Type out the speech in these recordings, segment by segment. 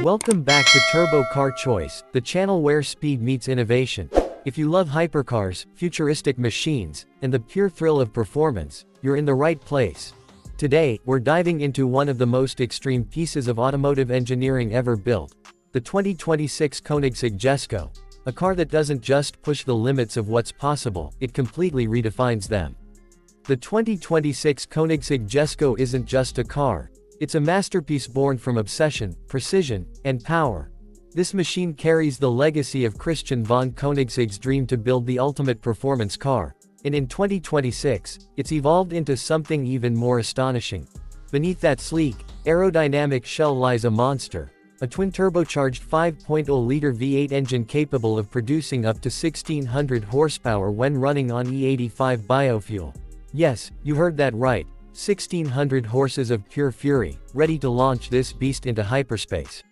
Welcome back to Turbo Car Choice, the channel where speed meets innovation. If you love hypercars, futuristic machines, and the pure thrill of performance, you're in the right place. Today, we're diving into one of the most extreme pieces of automotive engineering ever built, the 2026 Koenigsegg Jesko. A car that doesn't just push the limits of what's possible, it completely redefines them. The 2026 Koenigsegg Jesko isn't just a car. It's a masterpiece born from obsession, precision, and power. This machine carries the legacy of Christian von Koenigsegg's dream to build the ultimate performance car, and in 2026, it's evolved into something even more astonishing. Beneath that sleek, aerodynamic shell lies a monster, a twin-turbocharged 5.0-liter V8 engine capable of producing up to 1600 horsepower when running on E85 biofuel. Yes, you heard that right. 1600 horses of pure fury, ready to launch this beast into hyperspace.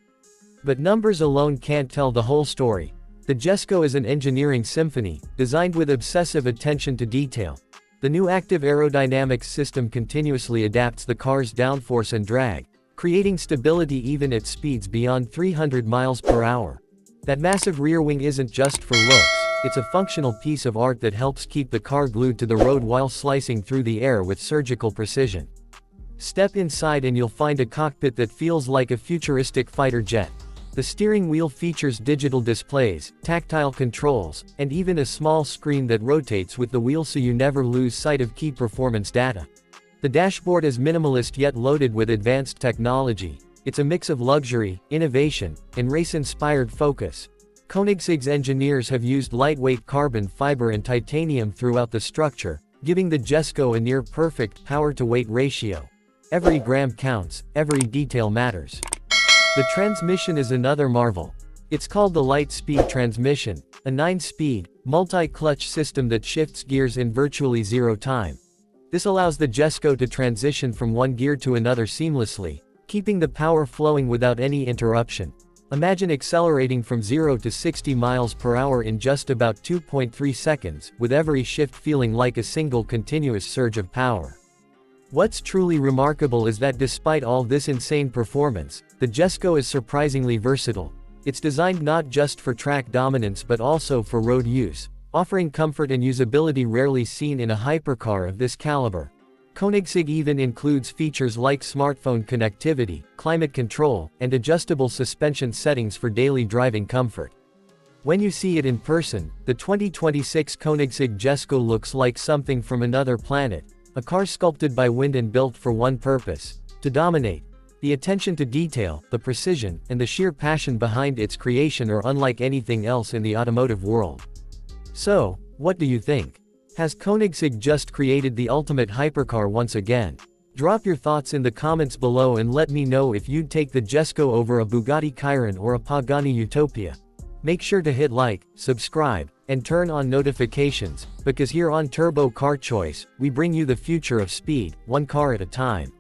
But numbers alone can't tell the whole story. The Jesko is an engineering symphony, designed with obsessive attention to detail. The new active aerodynamics system continuously adapts the car's downforce and drag, creating stability even at speeds beyond 300 miles per hour. That massive rear wing isn't just for looks. It's a functional piece of art that helps keep the car glued to the road while slicing through the air with surgical precision. Step inside and you'll find a cockpit that feels like a futuristic fighter jet. The steering wheel features digital displays, tactile controls, and even a small screen that rotates with the wheel so you never lose sight of key performance data. The dashboard is minimalist yet loaded with advanced technology. It's a mix of luxury, innovation, and race-inspired focus. Koenigsegg's engineers have used lightweight carbon fiber and titanium throughout the structure, giving the Jesko a near-perfect power-to-weight ratio. Every gram counts, every detail matters. The transmission is another marvel. It's called the light-speed transmission, a 9-speed, multi-clutch system that shifts gears in virtually zero time. This allows the Jesko to transition from one gear to another seamlessly, keeping the power flowing without any interruption. Imagine accelerating from 0 to 60 miles per hour in just about 2.3 seconds, with every shift feeling like a single continuous surge of power. What's truly remarkable is that despite all this insane performance, the Jesko is surprisingly versatile. It's designed not just for track dominance but also for road use, offering comfort and usability rarely seen in a hypercar of this caliber. Koenigsegg even includes features like smartphone connectivity, climate control, and adjustable suspension settings for daily driving comfort. When you see it in person, the 2026 Koenigsegg Jesko looks like something from another planet, a car sculpted by wind and built for one purpose: to dominate. The attention to detail, the precision, and the sheer passion behind its creation are unlike anything else in the automotive world. So, what do you think? Has Koenigsegg just created the ultimate hypercar once again? Drop your thoughts in the comments below and let me know if you'd take the Jesko over a Bugatti Chiron or a Pagani Utopia. Make sure to hit like, subscribe, and turn on notifications, because here on Turbo Car Choice, we bring you the future of speed, one car at a time.